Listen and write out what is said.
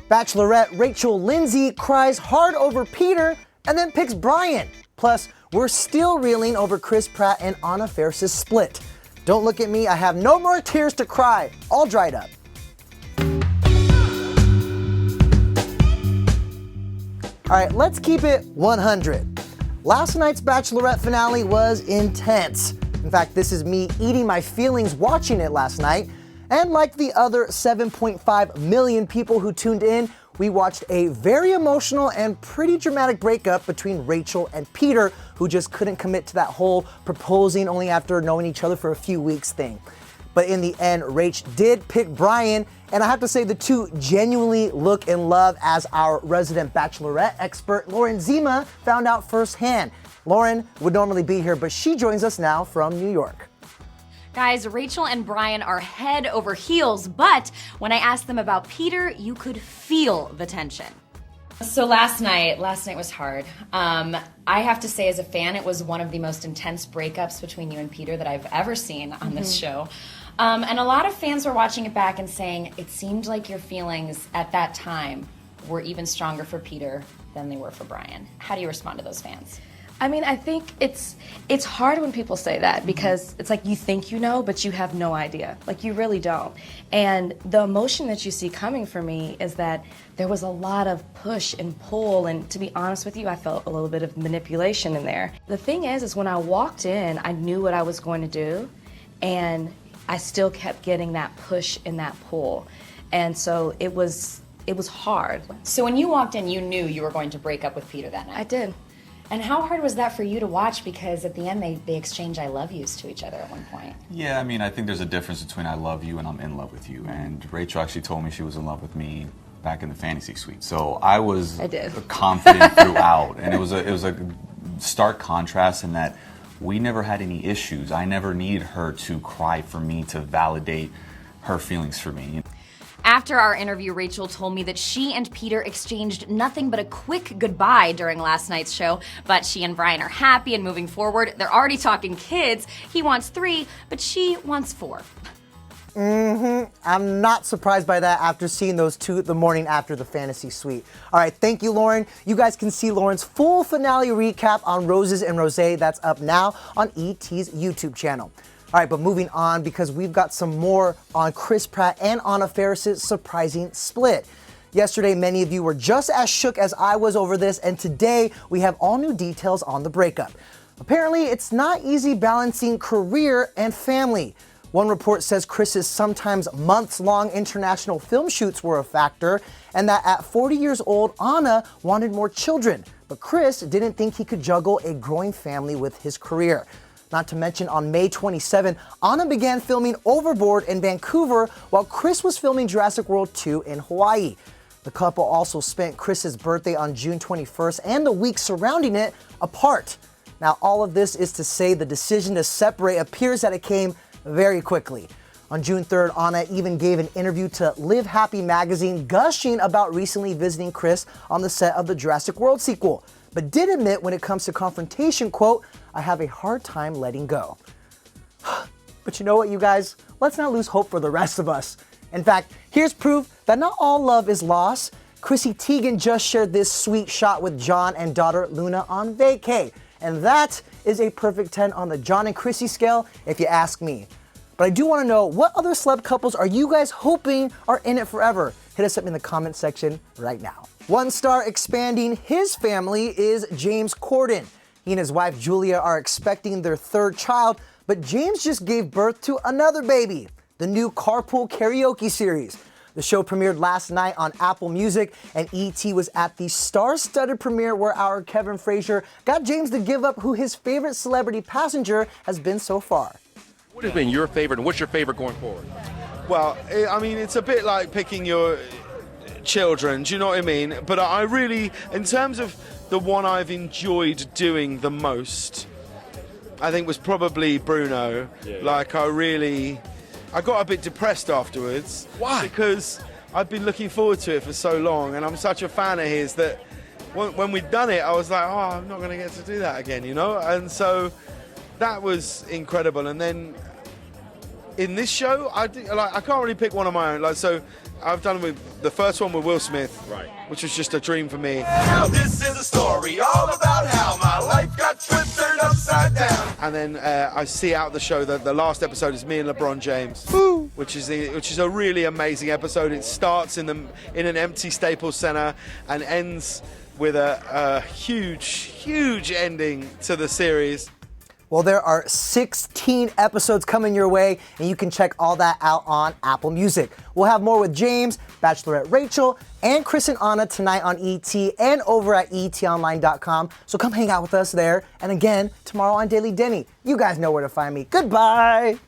Bachelorette Rachel Lindsay cries hard over Peter and then picks Bryan. Plus, we're still reeling over Pratt and Faris' split. Don't look at me, I have no more tears to cry, all dried up. All right, let's keep it 100. Last night's Bachelorette finale was intense. In fact, this is me eating my feelings watching it last night. And like the other 7.5 million people who tuned in, we watched a very emotional and pretty dramatic breakup between Rachel and Peter, who just couldn't commit to that whole proposing only after knowing each other for a few weeks thing. But in the end, Rach did pick Bryan, and I have to say the two genuinely look in love, as our resident Bachelorette expert, Lauren Zima, found out firsthand. Lauren would normally be here, but she joins us now from New York. Guys, Rachel and Bryan are head over heels, but when I asked them about Peter, you could feel the tension. So last night was hard. I have to say, as a fan, it was one of the most intense breakups between you and Peter that I've ever seen on this show. And a lot of fans were watching it back and saying it seemed like your feelings at that time were even stronger for Peter than they were for Bryan. How do you respond to those fans? I mean, I think it's hard when people say that, because it's like you think you know, but you have no idea. Like, you really don't. And the emotion that you see coming for me is that there was a lot of push and pull, and to be honest with you, I felt a little bit of manipulation in there. The thing is when I walked in, I knew what I was going to do, and I still kept getting that push and that pull. And so it was hard. So when you walked in, you knew you were going to break up with Peter that night? I did. And how hard was that for you to watch? Because at the end, they exchange I love yous to each other at one point. Yeah, I mean, I think there's a difference between I love you and I'm in love with you. And Rachel actually told me she was in love with me back in the fantasy suite. So I was confident throughout. And it was a stark contrast in that we never had any issues. I never needed her to cry for me to validate her feelings for me. After our interview, Rachel told me that she and Peter exchanged nothing but a quick goodbye during last night's show, but she and Bryan are happy and moving forward. They're already talking kids. He wants 3, but she wants 4. I'm not surprised by that after seeing those two the morning after the fantasy suite. All right, thank you, Lauren. You guys can see Lauren's full finale recap on Roses and Rosé. That's up now on ET's YouTube channel. All right, but moving on, because we've got some more on Pratt and Faris' surprising split. Yesterday, many of you were just as shook as I was over this, and today we have all new details on the breakup. Apparently, it's not easy balancing career and family. One report says Chris's sometimes months-long international film shoots were a factor, and that at 40 years old, Anna wanted more children, but Chris didn't think he could juggle a growing family with his career. Not to mention, on May 27, Anna began filming Overboard in Vancouver while Chris was filming Jurassic World 2 in Hawaii. The couple also spent Chris's birthday on June 21st and the week surrounding it apart. Now, all of this is to say the decision to separate appears that it came very quickly. On June 3rd, Anna even gave an interview to Live Happy magazine, gushing about recently visiting Chris on the set of the Jurassic World sequel, but did admit when it comes to confrontation, quote, "I have a hard time letting go." But you know what, you guys? Let's not lose hope for the rest of us. In fact, here's proof that not all love is lost. Chrissy Teigen just shared this sweet shot with John and daughter Luna on vacay. And that is a perfect 10 on the John and Chrissy scale, if you ask me. But I do want to know, what other celeb couples are you guys hoping are in it forever? Hit us up in the comment section right now. One star expanding his family is James Corden. He and his wife Julia are expecting their 3rd child, but James just gave birth to another baby, the new Carpool Karaoke series. The show premiered last night on Apple Music, and ET was at the star-studded premiere where our Kevin Frazier got James to give up who his favorite celebrity passenger has been so far. What has been your favorite, and what's your favorite going forward? Well, I mean, it's a bit like picking your children, do you know what I mean? But I really, in terms of the one I've enjoyed doing the most, I think was probably Bruno. Like, I got a bit depressed afterwards. Why? Because I've been looking forward to it for so long, and I'm such a fan of his that when we'd done it, I was like, oh, I'm not going to get to do that again, you know? And so that was incredible. And then in this show, I can't really pick one of my own. Like, so I've done with the first one with Will Smith, Right. which was just a dream for me. Now this is a story all about how my life got turned upside down. And then I see out the show that the last episode is me and LeBron James, which is a really amazing episode. It starts in an empty Staples Center and ends with a huge ending to the series. Well, there are 16 episodes coming your way, and you can check all that out on Apple Music. We'll have more with James, Bachelorette Rachel, and Chris and Anna tonight on ET and over at etonline.com. So come hang out with us there. And again, tomorrow on Daily Denny. You guys know where to find me. Goodbye.